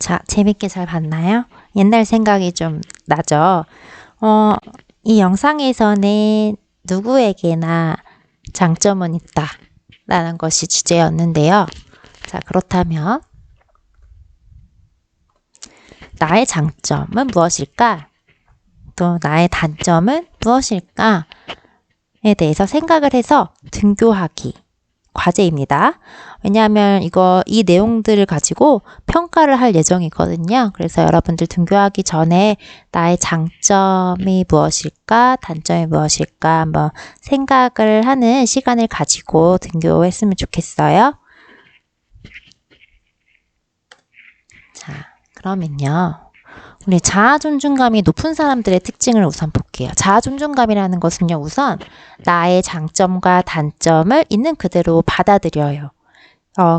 자, 재밌게 잘 봤나요? 옛날 생각이 좀 나죠? 이 영상에서는 누구에게나 장점은 있다 라는 것이 주제였는데요. 자, 그렇다면 나의 장점은 무엇일까? 또 나의 단점은 무엇일까? 에 대해서 생각을 해서 등교하기 과제입니다. 왜냐하면 이 내용들을 가지고 평가를 할 예정이거든요. 그래서 여러분들 등교하기 전에 나의 장점이 무엇일까, 단점이 무엇일까 한번 생각을 하는 시간을 가지고 등교했으면 좋겠어요. 자, 그러면요. 우리 자아존중감이 높은 사람들의 특징을 우선 볼게요. 자아존중감이라는 것은요, 우선 나의 장점과 단점을 있는 그대로 받아들여요.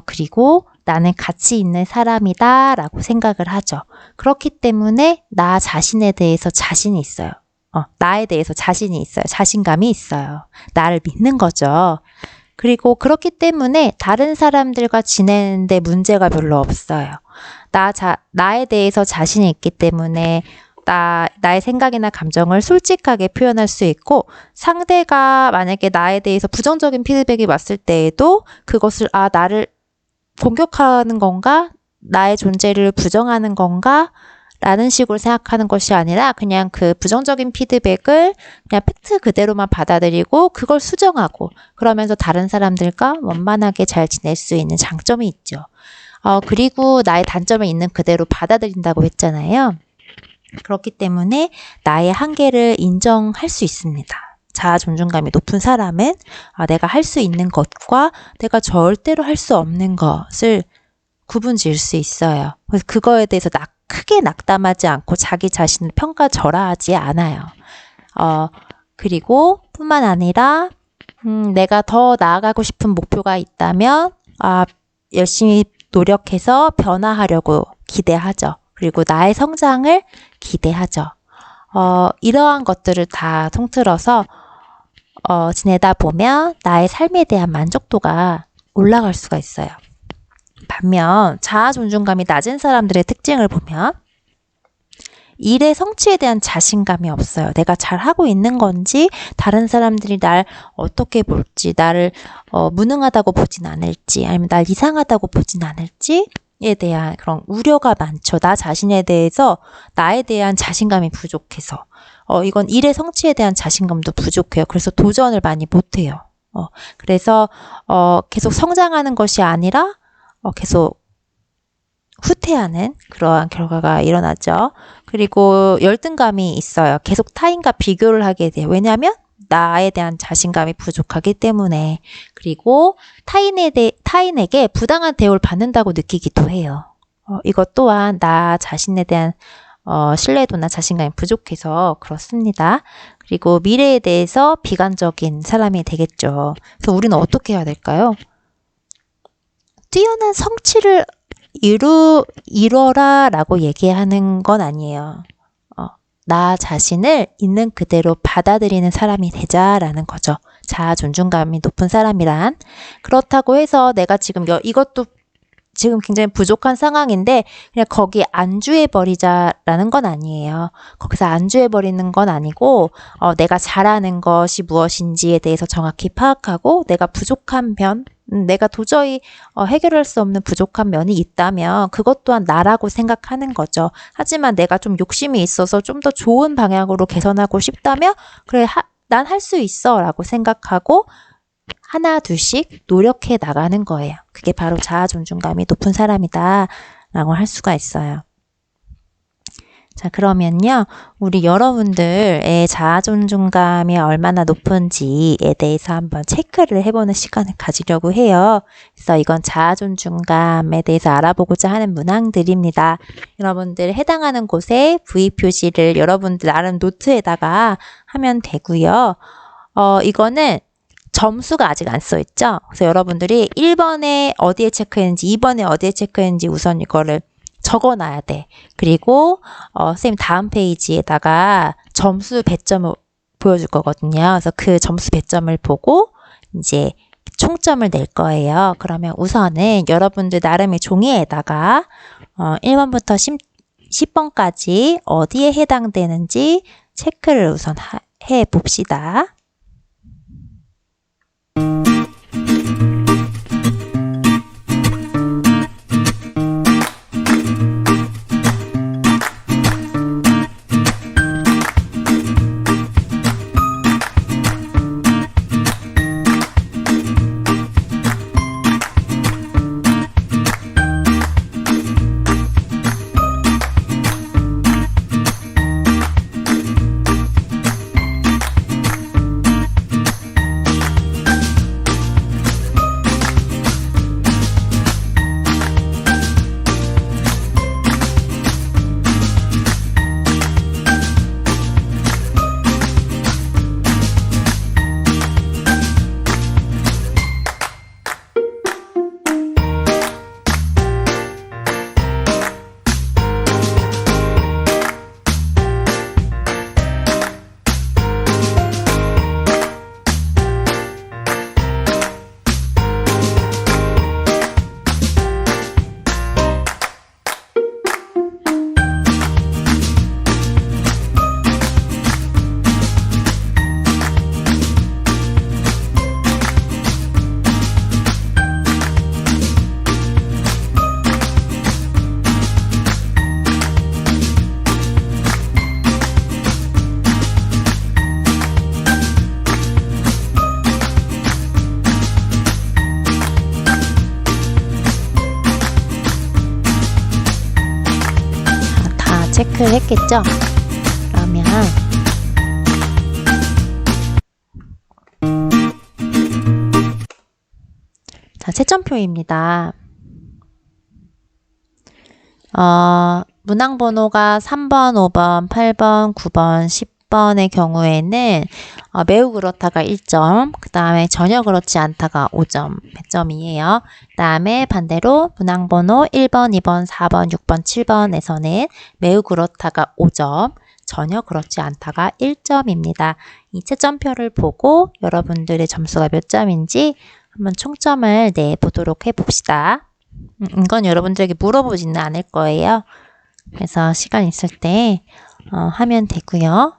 그리고 나는 가치 있는 사람이다 라고 생각을 하죠. 그렇기 때문에 나 자신에 대해서 자신이 있어요. 나에 대해서 자신이 있어요. 자신감이 있어요. 나를 믿는 거죠. 그리고 그렇기 때문에 다른 사람들과 지내는데 문제가 별로 없어요. 나에 대해서 자신이 있기 때문에 나의 생각이나 감정을 솔직하게 표현할 수 있고, 상대가 만약에 나에 대해서 부정적인 피드백이 왔을 때에도 그것을 나를 공격하는 건가? 나의 존재를 부정하는 건가? 라는 식으로 생각하는 것이 아니라 그냥 그 부정적인 피드백을 그냥 팩트 그대로만 받아들이고 그걸 수정하고, 그러면서 다른 사람들과 원만하게 잘 지낼 수 있는 장점이 있죠. 그리고 나의 단점을 있는 그대로 받아들인다고 했잖아요. 그렇기 때문에 나의 한계를 인정할 수 있습니다. 자아 존중감이 높은 사람은 내가 할 수 있는 것과 내가 절대로 할 수 없는 것을 구분 지을 수 있어요. 그래서 그거에 대해서 크게 낙담하지 않고 자기 자신을 평가절하하지 않아요. 그리고 뿐만 아니라 내가 더 나아가고 싶은 목표가 있다면 열심히 노력해서 변화하려고 기대하죠. 그리고 나의 성장을 기대하죠. 이러한 것들을 다 통틀어서 지내다 보면 나의 삶에 대한 만족도가 올라갈 수가 있어요. 반면 자아 존중감이 낮은 사람들의 특징을 보면 일의 성취에 대한 자신감이 없어요. 내가 잘하고 있는 건지, 다른 사람들이 날 어떻게 볼지, 나를 무능하다고 보진 않을지, 아니면 날 이상하다고 보진 않을지에 대한 그런 우려가 많죠. 나 자신에 대해서 나에 대한 자신감이 부족해서. 이건 일의 성취에 대한 자신감도 부족해요. 그래서 도전을 많이 못해요. 그래서 계속 성장하는 것이 아니라 계속 후퇴하는 그러한 결과가 일어나죠. 그리고 열등감이 있어요. 계속 타인과 비교를 하게 돼요. 왜냐하면 나에 대한 자신감이 부족하기 때문에. 그리고 타인에게 부당한 대우를 받는다고 느끼기도 해요. 이것 또한 나 자신에 대한 신뢰도나 자신감이 부족해서 그렇습니다. 그리고 미래에 대해서 비관적인 사람이 되겠죠. 그래서 우리는 어떻게 해야 될까요? 뛰어난 성취를 이뤄라 라고 얘기하는 건 아니에요. 나 자신을 있는 그대로 받아들이는 사람이 되자라는 거죠. 자아 존중감이 높은 사람이란. 그렇다고 해서 내가 지금 이것도 지금 굉장히 부족한 상황인데 그냥 거기에 안주해버리자라는 건 아니에요. 거기서 안주해버리는 건 아니고 내가 잘하는 것이 무엇인지에 대해서 정확히 파악하고, 내가 부족한 면, 내가 도저히 해결할 수 없는 부족한 면이 있다면 그것 또한 나라고 생각하는 거죠. 하지만 내가 좀 욕심이 있어서 좀 더 좋은 방향으로 개선하고 싶다면 그래, 난 할 수 있어 라고 생각하고 하나 둘씩 노력해 나가는 거예요. 그게 바로 자아 존중감이 높은 사람이다 라고 할 수가 있어요. 자, 그러면요, 우리 여러분들의 자아 존중감이 얼마나 높은지에 대해서 한번 체크를 해보는 시간을 가지려고 해요. 그래서 이건 자아 존중감에 대해서 알아보고자 하는 문항들입니다. 여러분들 해당하는 곳에 V 표시를 여러분들 나름 노트에다가 하면 되고요. 이거는 점수가 아직 안 써있죠? 그래서 여러분들이 1번에 어디에 체크했는지, 2번에 어디에 체크했는지 우선 이거를 적어놔야 돼. 그리고 선생님 다음 페이지에다가 점수 배점을 보여줄 거거든요. 그래서 그 점수 배점을 보고 이제 총점을 낼 거예요. 그러면 우선은 여러분들 나름의 종이에다가 1번부터 10번까지 어디에 해당되는지 체크를 우선 해 봅시다. 체크를 했겠죠? 그러면 자, 채점표입니다. 문항번호가 3번, 5번, 8번, 9번, 10번의 경우에는 매우 그렇다가 1점, 그 다음에 전혀 그렇지 않다가 5점, 100점이에요. 그 다음에 반대로 문항번호 1번, 2번, 4번, 6번, 7번에서는 매우 그렇다가 5점, 전혀 그렇지 않다가 1점입니다. 이 채점표를 보고 여러분들의 점수가 몇 점인지 한번 총점을 내보도록 해봅시다. 이건 여러분들에게 물어보지는 않을 거예요. 그래서 시간 있을 때 하면 되고요.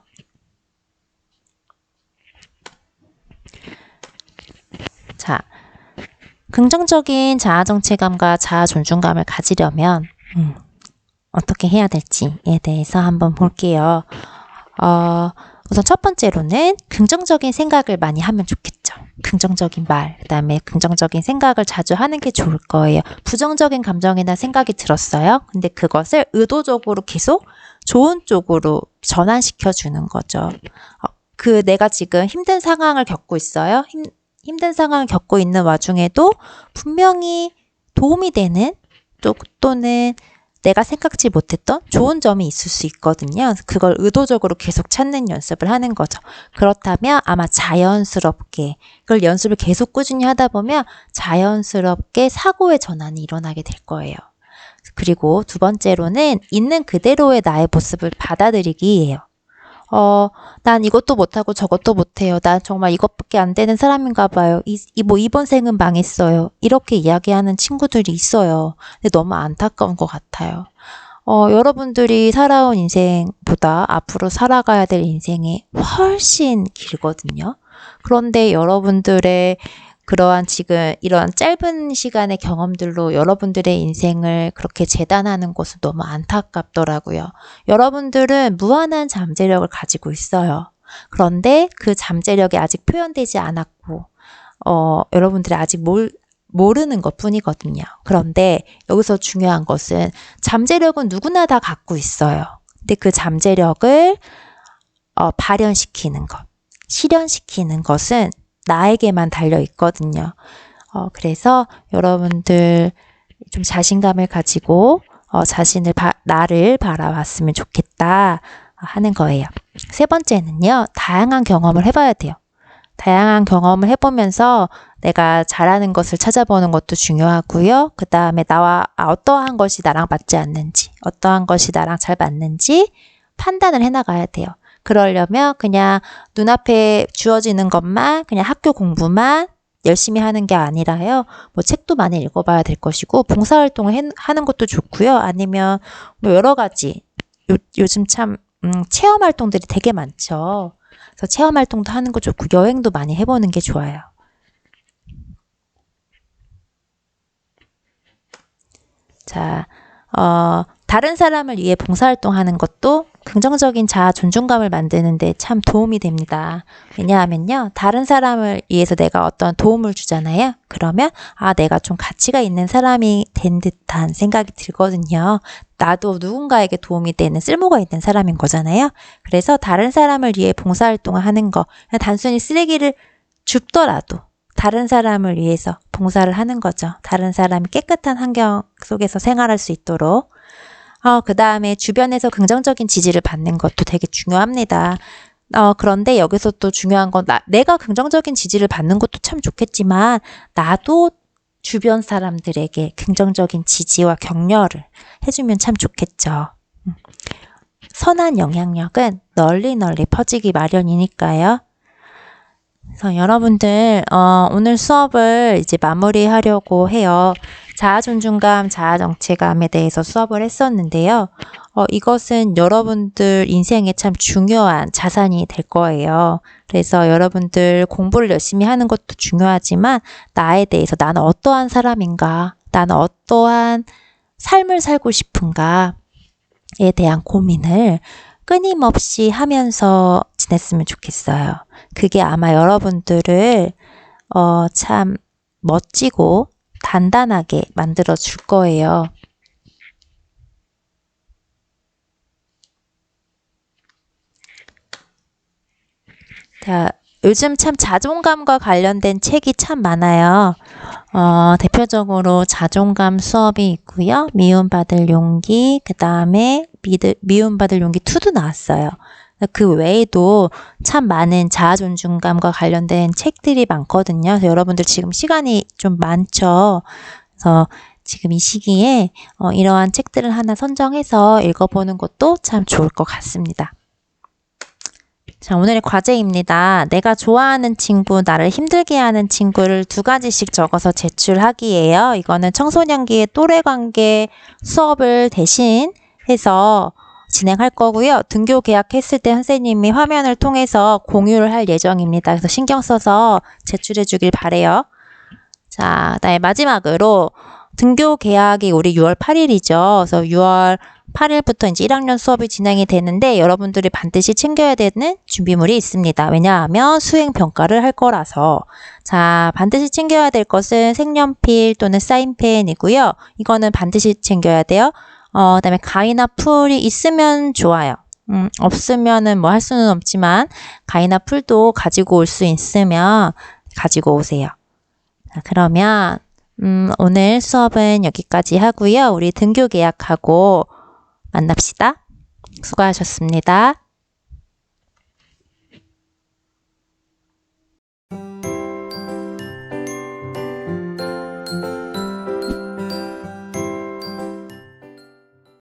자, 긍정적인 자아 정체감과 자아 존중감을 가지려면 어떻게 해야 될지에 대해서 한번 볼게요. 우선 첫 번째로는 긍정적인 생각을 많이 하면 좋겠죠. 긍정적인 말, 그 다음에 긍정적인 생각을 자주 하는 게 좋을 거예요. 부정적인 감정이나 생각이 들었어요. 근데 그것을 의도적으로 계속 좋은 쪽으로 전환시켜 주는 거죠. 내가 지금 힘든 상황을 겪고 있어요. 힘든 상황을 겪고 있는 와중에도 분명히 도움이 되는 또는 내가 생각지 못했던 좋은 점이 있을 수 있거든요. 그걸 의도적으로 계속 찾는 연습을 하는 거죠. 그렇다면 아마 자연스럽게 그걸 연습을 계속 꾸준히 하다 보면 자연스럽게 사고의 전환이 일어나게 될 거예요. 그리고 두 번째로는 있는 그대로의 나의 모습을 받아들이기예요. 난 이것도 못하고 저것도 못해요. 난 정말 이것밖에 안 되는 사람인가 봐요. 이번 생은 망했어요. 이렇게 이야기하는 친구들이 있어요. 근데 너무 안타까운 것 같아요. 여러분들이 살아온 인생보다 앞으로 살아가야 될 인생이 훨씬 길거든요. 그런데 여러분들의 그러한 지금 이런 짧은 시간의 경험들로 여러분들의 인생을 그렇게 재단하는 것은 너무 안타깝더라고요. 여러분들은 무한한 잠재력을 가지고 있어요. 그런데 그 잠재력이 아직 표현되지 않았고 여러분들이 아직 모르는 것 뿐이거든요. 그런데 여기서 중요한 것은 잠재력은 누구나 다 갖고 있어요. 근데 그 잠재력을 발현시키는 것, 실현시키는 것은 나에게만 달려 있거든요. 그래서 여러분들 좀 자신감을 가지고 나를 바라봤으면 좋겠다 하는 거예요. 세 번째는요, 다양한 경험을 해봐야 돼요. 다양한 경험을 해보면서 내가 잘하는 것을 찾아보는 것도 중요하고요. 그 다음에 어떠한 것이 나랑 맞지 않는지, 어떠한 것이 나랑 잘 맞는지 판단을 해나가야 돼요. 그러려면 그냥 눈앞에 주어지는 것만, 그냥 학교 공부만 열심히 하는 게 아니라요. 뭐 책도 많이 읽어봐야 될 것이고 봉사활동을 하는 것도 좋고요. 아니면 뭐 여러 가지 요즘 참 체험활동들이 되게 많죠. 그래서 체험활동도 하는 거 좋고 여행도 많이 해보는 게 좋아요. 자, 다른 사람을 위해 봉사활동하는 것도 긍정적인 자아 존중감을 만드는데 참 도움이 됩니다. 왜냐하면요, 다른 사람을 위해서 내가 어떤 도움을 주잖아요. 그러면 내가 좀 가치가 있는 사람이 된 듯한 생각이 들거든요. 나도 누군가에게 도움이 되는 쓸모가 있는 사람인 거잖아요. 그래서 다른 사람을 위해 봉사활동을 하는 거, 그냥 단순히 쓰레기를 줍더라도 다른 사람을 위해서 봉사를 하는 거죠. 다른 사람이 깨끗한 환경 속에서 생활할 수 있도록. 그 다음에 주변에서 긍정적인 지지를 받는 것도 되게 중요합니다. 그런데 여기서 또 중요한 건 내가 긍정적인 지지를 받는 것도 참 좋겠지만 나도 주변 사람들에게 긍정적인 지지와 격려를 해주면 참 좋겠죠. 선한 영향력은 널리 퍼지기 마련이니까요. 그래서 여러분들 오늘 수업을 이제 마무리하려고 해요. 자아존중감, 자아정체감에 대해서 수업을 했었는데요. 이것은 여러분들 인생에 참 중요한 자산이 될 거예요. 그래서 여러분들 공부를 열심히 하는 것도 중요하지만 나에 대해서 나는 어떠한 사람인가, 나는 어떠한 삶을 살고 싶은가에 대한 고민을 끊임없이 하면서 지냈으면 좋겠어요. 그게 아마 여러분들을 참 멋지고 단단하게 만들어 줄 거예요. 자, 요즘 참 자존감과 관련된 책이 참 많아요. 대표적으로 자존감 수업이 있고요. 미움받을 용기, 그 다음에 미움받을 용기 2도 나왔어요. 그 외에도 참 많은 자아 존중감과 관련된 책들이 많거든요. 그래서 여러분들 지금 시간이 좀 많죠. 그래서 지금 이 시기에 이러한 책들을 하나 선정해서 읽어보는 것도 참 좋을 것 같습니다. 자, 오늘의 과제입니다. 내가 좋아하는 친구, 나를 힘들게 하는 친구를 2가지씩 적어서 제출하기예요. 이거는 청소년기의 또래 관계 수업을 대신 해서 진행할 거고요. 등교 계약했을 때 선생님이 화면을 통해서 공유를 할 예정입니다. 그래서 신경 써서 제출해 주길 바래요. 자, 그다음에 마지막으로 등교 계약이 우리 6월 8일이죠. 그래서 6월 8일부터 이제 1학년 수업이 진행이 되는데 여러분들이 반드시 챙겨야 되는 준비물이 있습니다. 왜냐하면 수행 평가를 할 거라서. 자, 반드시 챙겨야 될 것은 색연필 또는 사인펜이고요. 이거는 반드시 챙겨야 돼요. 그다음에 가위나 풀이 있으면 좋아요. 없으면은 뭐 할 수는 없지만 가위나 풀도 가지고 올 수 있으면 가지고 오세요. 자, 그러면 오늘 수업은 여기까지 하고요. 우리 등교 계약하고 만납시다. 수고하셨습니다.